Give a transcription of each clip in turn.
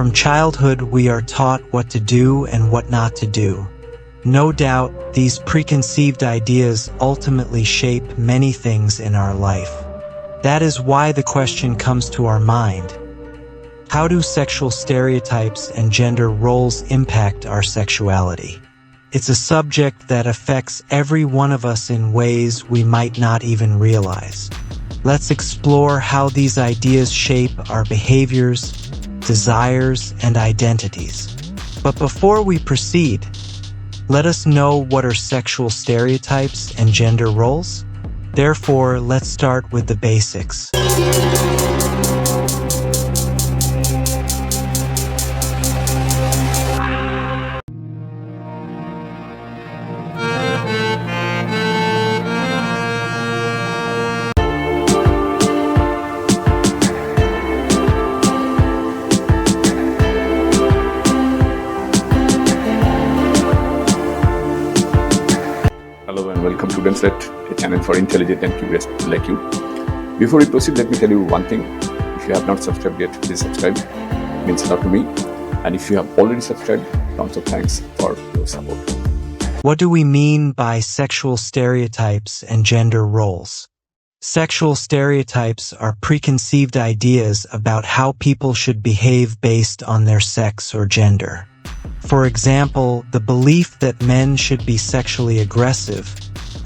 From childhood, we are taught what to do and what not to do. No doubt, these preconceived ideas ultimately shape many things in our life. That is why the question comes to our mind: how do sexual stereotypes and gender roles impact our sexuality? It's a subject that affects every one of us in ways we might not even realize. Let's explore how these ideas shape our behaviors, desires, and identities. But before we proceed, let us know what are sexual stereotypes and gender roles? Therefore, let's start with the basics. Hello and welcome to Students, a channel for intelligent and curious people like you. Before we proceed, let me tell you one thing. If you have not subscribed yet, please subscribe. It means a lot to me. And if you have already subscribed, tons of thanks for your support. What do we mean by sexual stereotypes and gender roles? Sexual stereotypes are preconceived ideas about how people should behave based on their sex or gender. For example, the belief that men should be sexually aggressive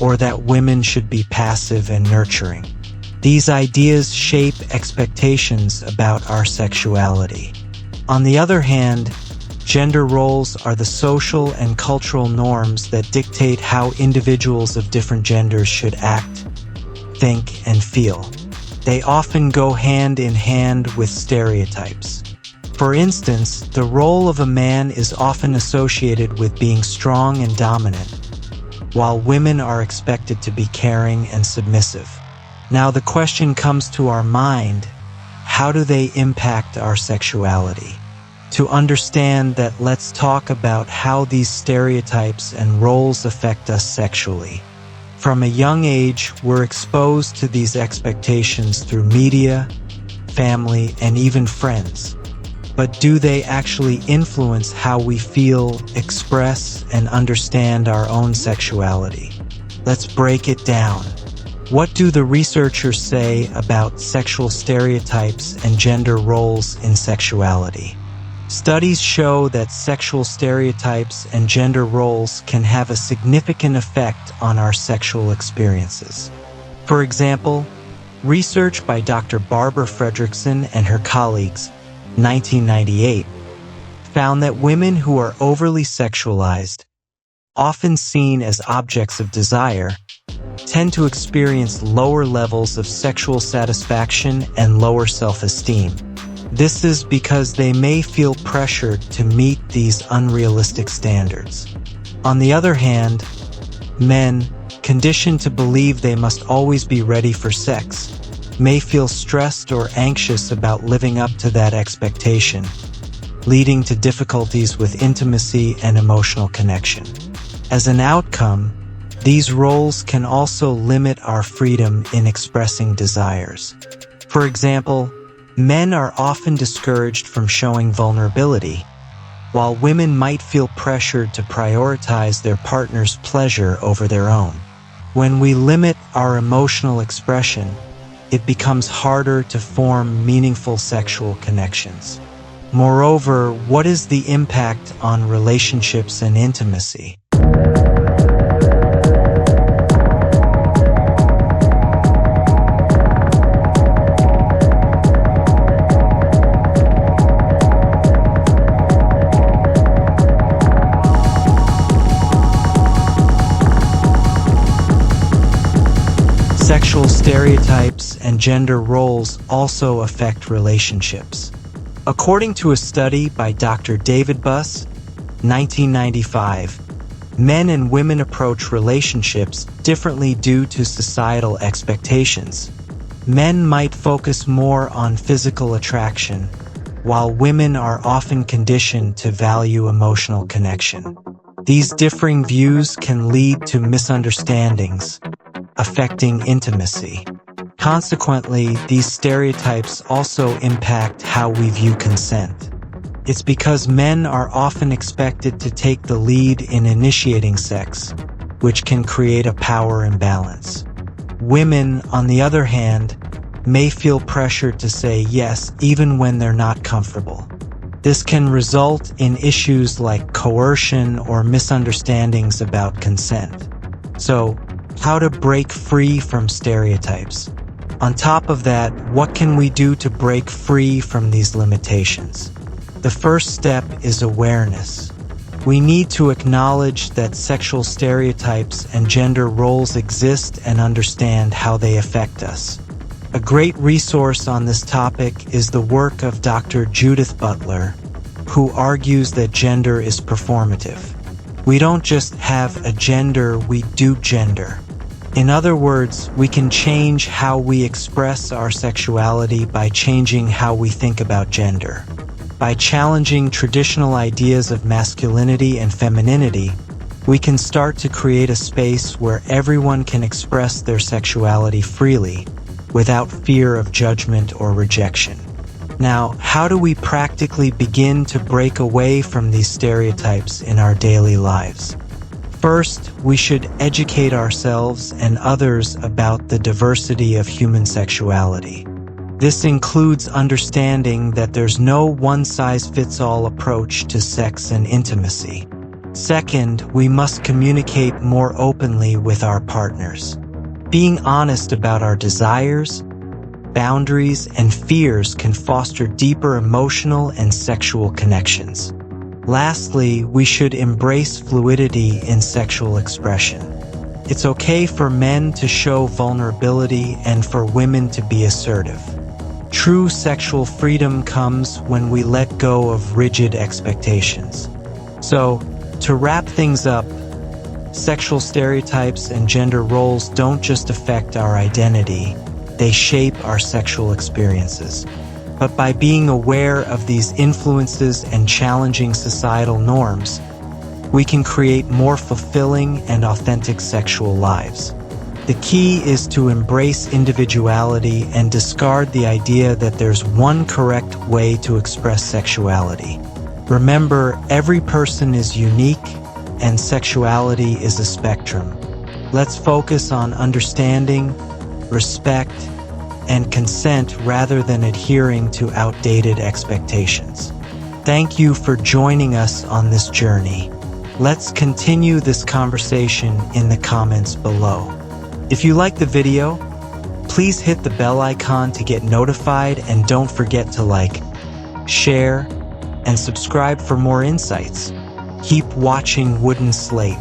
or that women should be passive and nurturing. These ideas shape expectations about our sexuality. On the other hand, gender roles are the social and cultural norms that dictate how individuals of different genders should act, think, and feel. They often go hand in hand with stereotypes. For instance, the role of a man is often associated with being strong and dominant, while women are expected to be caring and submissive. Now the question comes to our mind: how do they impact our sexuality? To understand that, let's talk about how these stereotypes and roles affect us sexually. From a young age, we're exposed to these expectations through media, family, and even friends. But do they actually influence how we feel, express, and understand our own sexuality? Let's break it down. What do the researchers say about sexual stereotypes and gender roles in sexuality? Studies show that sexual stereotypes and gender roles can have a significant effect on our sexual experiences. For example, research by Dr. Barbara Fredrickson and her colleagues, 1998, found that women who are overly sexualized, often seen as objects of desire, tend to experience lower levels of sexual satisfaction and lower self-esteem. This is because they may feel pressured to meet these unrealistic standards. On the other hand, men, conditioned to believe they must always be ready for sex, may feel stressed or anxious about living up to that expectation, leading to difficulties with intimacy and emotional connection. As an outcome, these roles can also limit our freedom in expressing desires. For example, men are often discouraged from showing vulnerability, while women might feel pressured to prioritize their partner's pleasure over their own. When we limit our emotional expression, it becomes harder to form meaningful sexual connections. Moreover, what is the impact on relationships and intimacy? Sexual stereotypes and gender roles also affect relationships. According to a study by Dr. David Buss, 1995, men and women approach relationships differently due to societal expectations. Men might focus more on physical attraction, while women are often conditioned to value emotional connection. These differing views can lead to misunderstandings, affecting intimacy. Consequently, these stereotypes also impact how we view consent. It's because men are often expected to take the lead in initiating sex, which can create a power imbalance. Women, on the other hand, may feel pressured to say yes even when they're not comfortable. This can result in issues like coercion or misunderstandings about consent. So, how to break free from stereotypes? On top of that, what can we do to break free from these limitations? The first step is awareness. We need to acknowledge that sexual stereotypes and gender roles exist and understand how they affect us. A great resource on this topic is the work of Dr. Judith Butler, who argues that gender is performative. We don't just have a gender, we do gender. In other words, we can change how we express our sexuality by changing how we think about gender. By challenging traditional ideas of masculinity and femininity, we can start to create a space where everyone can express their sexuality freely, without fear of judgment or rejection. Now, how do we practically begin to break away from these stereotypes in our daily lives? First, we should educate ourselves and others about the diversity of human sexuality. This includes understanding that there's no one-size-fits-all approach to sex and intimacy. Second, we must communicate more openly with our partners. Being honest about our desires, boundaries, and fears can foster deeper emotional and sexual connections. Lastly, we should embrace fluidity in sexual expression. It's okay for men to show vulnerability and for women to be assertive. True sexual freedom comes when we let go of rigid expectations. So, to wrap things up, sexual stereotypes and gender roles don't just affect our identity, they shape our sexual experiences. But by being aware of these influences and challenging societal norms, we can create more fulfilling and authentic sexual lives. The key is to embrace individuality and discard the idea that there's one correct way to express sexuality. Remember, every person is unique, and sexuality is a spectrum. Let's focus on understanding, respect, and consent rather than adhering to outdated expectations. Thank you for joining us on this journey. Let's continue this conversation in the comments below. If you like the video, please hit the bell icon to get notified, and don't forget to like, share, and subscribe for more insights. Keep watching Wooden Slate.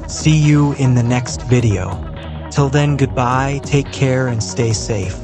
See you in the next video. Till then, goodbye, take care, and stay safe.